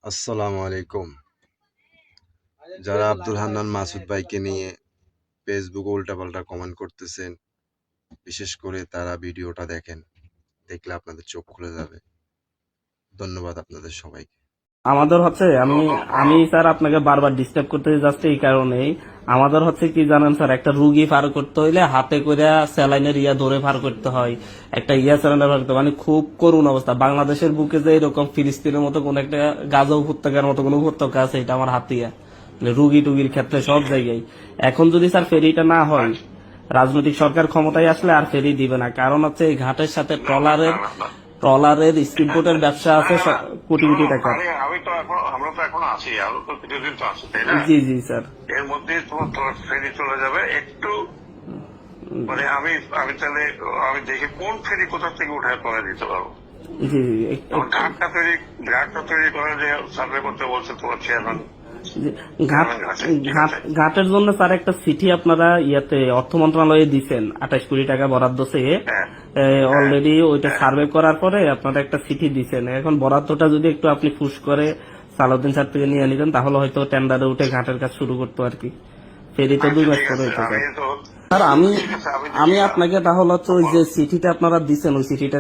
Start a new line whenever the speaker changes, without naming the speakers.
আসসালামু আলাইকুম। যারা আব্দুল হান্নান মাসুদ ভাইকে নিয়ে ফেসবুকে উল্টাপাল্টা কমেন্ট করতেছেন, বিশেষ করে তারা ভিডিওটা দেখেন, দেখলে আপনাদের চোখ খুলে যাবে। ধন্যবাদ আপনাদের সবাইকে।
আমাদের হচ্ছে আমি আমি স্যার আপনাকে বারবার ডিস্টার্ব করতে যাচ্ছি এই কারণেই। আমাদের হচ্ছে কি জানেন স্যার, একটা রুগী পার করতে হইলে হাতে করে স্যালাইনের ধরে পার করতে হয়, একটা স্যালাইনের পার করতে হয়। মানে খুব করুণ অবস্থা। বাংলাদেশের বুকে যে এরকম ফিলিস্তিনের মতো কোন একটা গাজা উপত্যকার মতো কোন উপত্যকা আছে, এটা আমার হাতিয়া। মানে রুগী টুগির ক্ষেত্রে সব জায়গায়। এখন যদি স্যার ফেরিটা না হয়, রাজনৈতিক সরকার ক্ষমতায় আসলে আর ফেরি দিবে না। কারণ হচ্ছে এই ঘাটের সাথে ট্রলারের স্পিডবোটের ব্যবসা আছে কোটি কোটি টাকা।
আমি তো এখন আমরা তো এখন আছি, আরো তো কিছুদিন তো আছে, তাই না?
জি জি স্যার।
এর মধ্যে তোমার ফেরি চলে যাবে একটু। মানে আমি আমি তাহলে আমি দেখি কোন ফেরি কোথা থেকে উঠায় পরে দিতে পারবো।
জি জি
ঘাটটা তৈরি করে যে সার্ভে করতে বলছে তোমার চেয়ারম্যান।
ঘাটের জন্য স্যার একটা চিঠি আপনারা অর্থ মন্ত্রণালয়ে দিচ্ছেন, 28 কোটি টাকা বরাদ্দ চেয়ে। অলরেডি ওইটা সার্ভে করার পরে আপনারা একটা চিঠি দিচ্ছেন। এখন বরাদ্দটা যদি একটু আপনি পুশ করে সালাউদ্দিন স্যার থেকে নিয়ে নিতেন, তাহলে হয়তো টেন্ডারে উঠে ঘাটের কাজ শুরু করতো আর কি। ফেরি তো 2 মাস পরে হইতো স্যার। স্যার আমি আপনাকে তাহলে হচ্ছে ওই যে চিঠিটা আপনারা দিচ্ছেন, ওই চিঠিটা